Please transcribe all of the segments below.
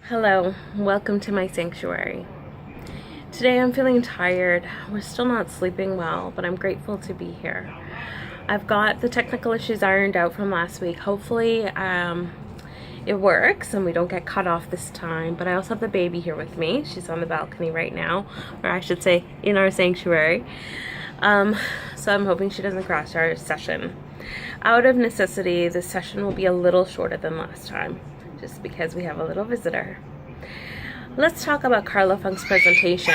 Hello, welcome to my sanctuary. Today I'm feeling tired. We're still not sleeping well, but I'm grateful to be here. I've got the technical issues ironed out from last week. Hopefully it works and we don't get cut off this time, but I also have the baby here with me. She's on the balcony right now, or I should say in our sanctuary. So I'm hoping she doesn't crash our session. Out of necessity, this session will be a little shorter than last time, just because we have a little visitor. Let's talk about Carla Funk's presentation.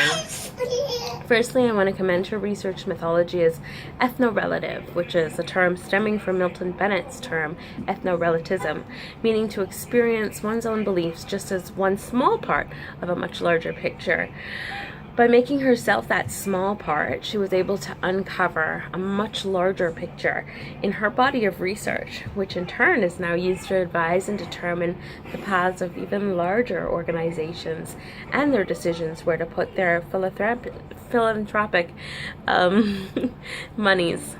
Firstly, I want to commend her research methodology as ethno-relative, which is a term stemming from Milton Bennett's term ethno-relativism, meaning to experience one's own beliefs just as one small part of a much larger picture. By making herself that small part, she was able to uncover a much larger picture in her body of research, which in turn is now used to advise and determine the paths of even larger organizations and their decisions where to put their philanthropic monies.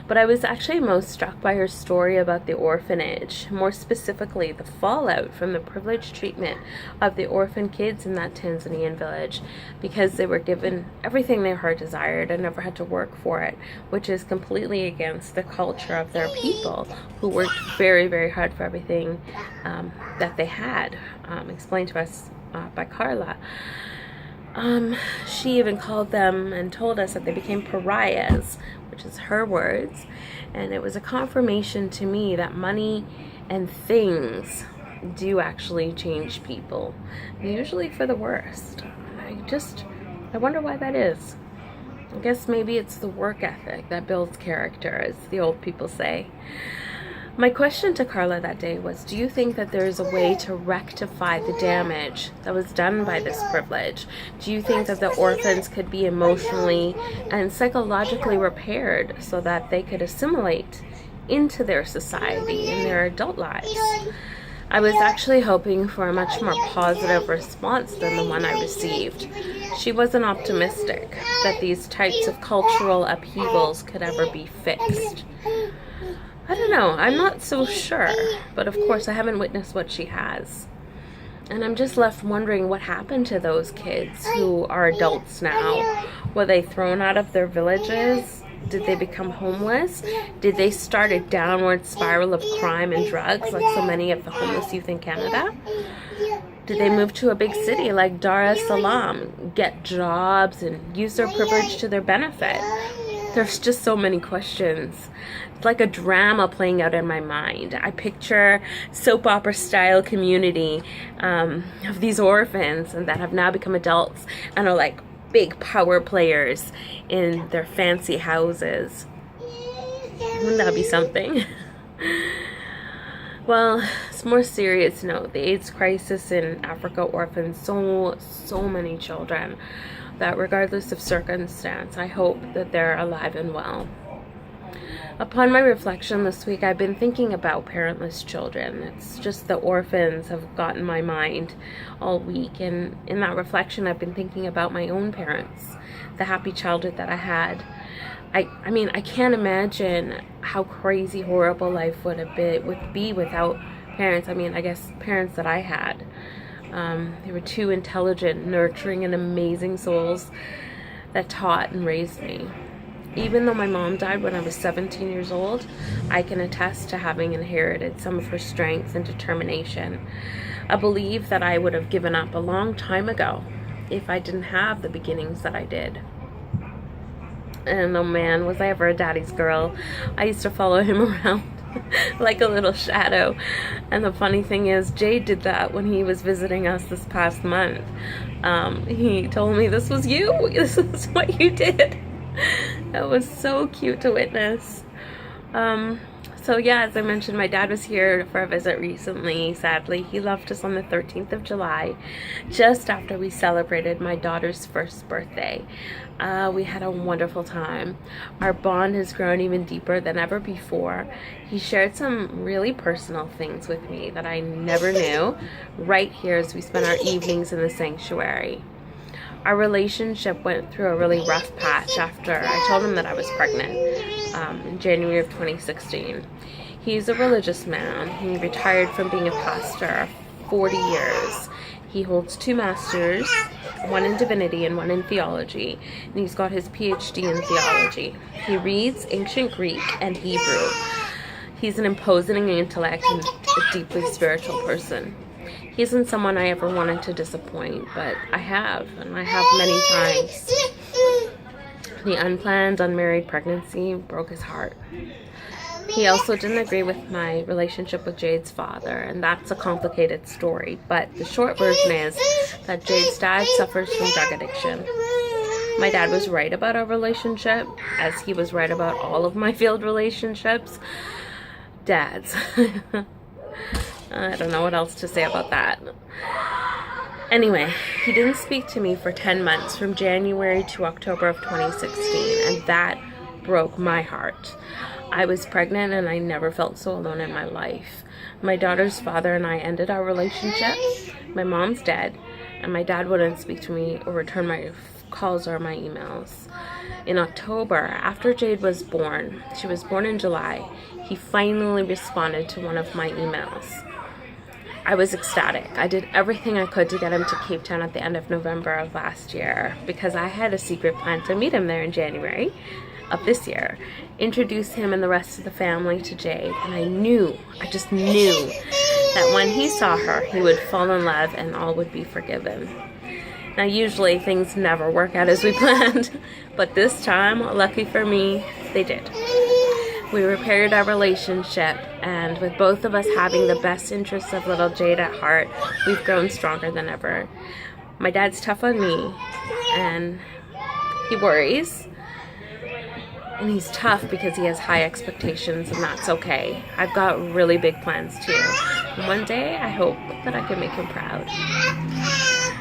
But I was actually most struck by her story about the orphanage, more specifically the fallout from the privileged treatment of the orphan kids in that Tanzanian village, because they were given everything their heart desired and never had to work for it, which is completely against the culture of their people, who worked very, very hard for everything that they had, explained to us by Carla. She even called them and told us that they became pariahs, which is her words, and it was a confirmation to me that money and things do actually change people, usually for the worst. I wonder why that is. I guess maybe it's the work ethic that builds character, as the old people say. My question to Carla that day was, do you think that there is a way to rectify the damage that was done by this privilege? Do you think that the orphans could be emotionally and psychologically repaired so that they could assimilate into their society in their adult lives? I was actually hoping for a much more positive response than the one I received. She wasn't optimistic that these types of cultural upheavals could ever be fixed. I don't know, I'm not so sure, but of course I haven't witnessed what she has. And I'm just left wondering what happened to those kids who are adults now. Were they thrown out of their villages? Did they become homeless? Did they start a downward spiral of crime and drugs like so many of the homeless youth in Canada? Did they move to a big city like Dar es Salaam, get jobs and use their privilege to their benefit? There's just so many questions. It's like a drama playing out in my mind. I picture soap opera style community of these orphans and that have now become adults and are like big power players in their fancy houses. Wouldn't that be something? Well, it's more serious note. The AIDS crisis in Africa orphans so many children that regardless of circumstance, I hope that they're alive and well. Upon my reflection this week, I've been thinking about parentless children. It's just the orphans have gotten my mind all week, and in that reflection, I've been thinking about my own parents, the happy childhood that I had. I mean, I can't imagine how crazy, horrible life would be without parents. I mean, I guess parents that I had. They were two intelligent, nurturing, and amazing souls that taught and raised me. Even though my mom died when I was 17 years old, I can attest to having inherited some of her strength and determination. I believe that I would have given up a long time ago if I didn't have the beginnings that I did. And oh man, was I ever a daddy's girl. I used to follow him around like a little shadow. And the funny thing is, Jay did that when he was visiting us this past month. He told me, this was you. This is what you did. That was so cute to witness. So yeah, as I mentioned, my dad was here for a visit recently. Sadly, he left us on the 13th of July, just after we celebrated my daughter's first birthday. We had a wonderful time. Our bond has grown even deeper than ever before. He shared some really personal things with me that I never knew right here as we spent our evenings in the sanctuary. Our relationship went through a really rough patch after I told him that I was pregnant in January of 2016. He's a religious man. He retired from being a pastor 40 years. He holds 2 masters, one in divinity and one in theology, and he's got his PhD in theology. He reads ancient Greek and Hebrew. He's an imposing intellect and a deeply spiritual person. He isn't someone I ever wanted to disappoint, but I have, and I have many times. The unplanned, unmarried pregnancy broke his heart. He also didn't agree with my relationship with Jade's father, and that's a complicated story, but the short version is that Jade's dad suffers from drug addiction. My dad was right about our relationship, as he was right about all of my failed relationships. Dads. I don't know what else to say about that. Anyway, he didn't speak to me for 10 months, from January to October of 2016, and that broke my heart. I was pregnant and I never felt so alone in my life. My daughter's father and I ended our relationship. My mom's dead, and my dad wouldn't speak to me or return my calls or my emails. In October, after Jade was born, she was born in July, he finally responded to one of my emails. I was ecstatic. I did everything I could to get him to Cape Town at the end of November of last year, because I had a secret plan to meet him there in January of this year, introduce him and the rest of the family to Jade, and I just knew that when he saw her, he would fall in love and all would be forgiven. Now, usually things never work out as we planned, but this time, lucky for me, they did. We repaired our relationship, and with both of us having the best interests of little Jade at heart, we've grown stronger than ever. My dad's tough on me, and he worries, and he's tough because he has high expectations, and that's okay. I've got really big plans too, and one day I hope that I can make him proud.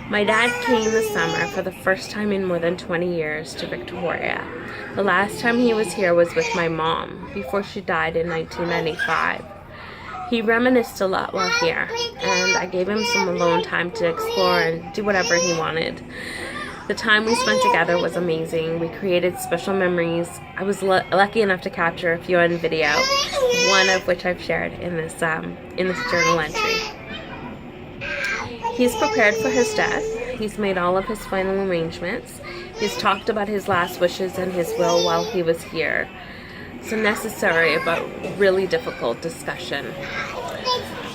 My dad came this summer for the first time in more than 20 years to Victoria. The last time he was here was with my mom, before she died in 1995. He reminisced a lot while here, and I gave him some alone time to explore and do whatever he wanted. The time we spent together was amazing. We created special memories. I was lucky enough to capture a few on video, one of which I've shared in this journal entry. He's prepared for his death. He's made all of his final arrangements. He's talked about his last wishes and his will while he was here. It's a necessary but really difficult discussion.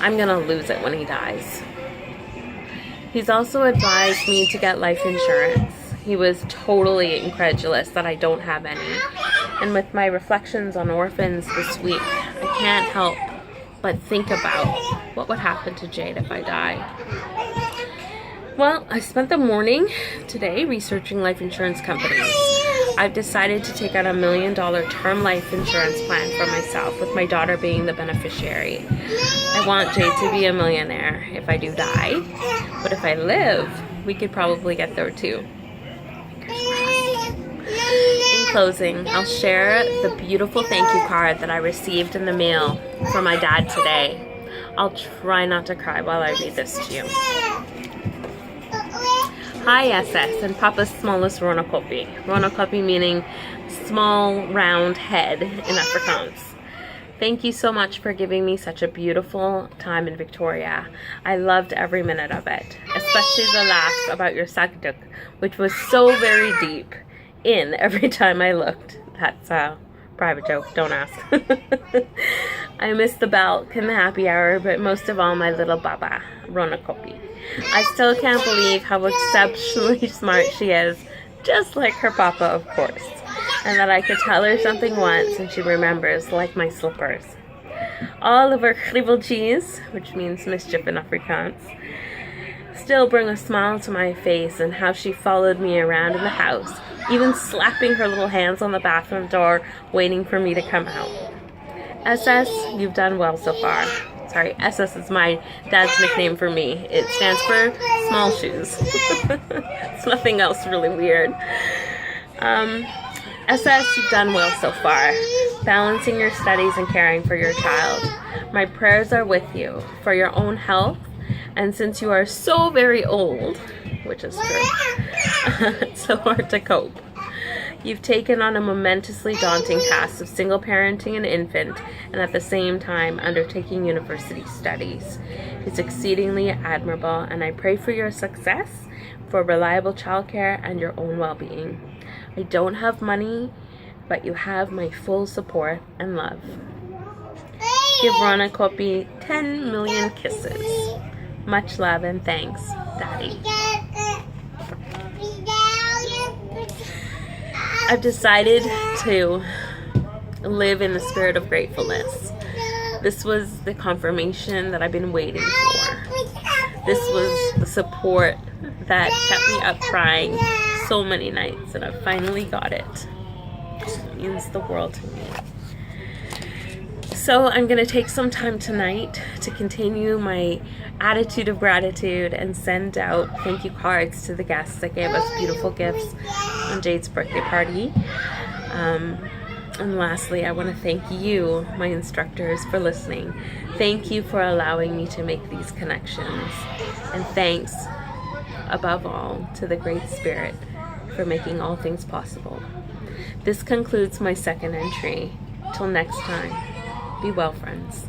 I'm gonna lose it when he dies. He's also advised me to get life insurance. He was totally incredulous that I don't have any. And with my reflections on orphans this week, I can't help but think about what would happen to Jade if I die. Well, I spent the morning today researching life insurance companies. I've decided to take out $1 million term life insurance plan for myself, with my daughter being the beneficiary. I want Jade to be a millionaire if I do die, but if I live, we could probably get there too. In closing, I'll share the beautiful thank you card that I received in the mail from my dad today. I'll try not to cry while I read this to you. Hi SS and Papa's smallest Ronakopi. Ronakopi meaning small round head in Afrikaans. Thank you so much for giving me such a beautiful time in Victoria. I loved every minute of it, especially the laugh about your sagduk, which was so very deep in every time I looked. That's a private joke, don't ask. I miss the Balk and the happy hour, but most of all my little Baba, Ronakopi. I still can't believe how exceptionally smart she is, just like her papa, of course, and that I could tell her something once and she remembers, like my slippers. All of her kriebeltjies, which means mischief in Afrikaans, still bring a smile to my face, and how she followed me around in the house, even slapping her little hands on the bathroom door, waiting for me to come out. SS, you've done well so far. Sorry, SS is my dad's nickname for me. It stands for small shoes. It's nothing else really weird. SS, you've done well so far, balancing your studies and caring for your child. My prayers are with you for your own health, and since you are so very old, which is true, it's so hard to cope. You've taken on a momentously daunting task of single parenting an infant and at the same time undertaking university studies. It's exceedingly admirable, and I pray for your success, for reliable childcare, and your own well-being. I don't have money, but you have my full support and love. Give Ron a copy 10 million kisses. Much love and thanks, Daddy. I've decided to live in the spirit of gratefulness. This was the confirmation that I've been waiting for. This was the support that kept me up crying so many nights, and I finally got it. It means the world to me. So I'm going to take some time tonight to continue my attitude of gratitude and send out thank you cards to the guests that gave us beautiful gifts on Jade's birthday party. And lastly, I want to thank you, my instructors, for listening. Thank you for allowing me to make these connections. And thanks, above all, to the Great Spirit for making all things possible. This concludes my second entry. Till next time, be well, friends.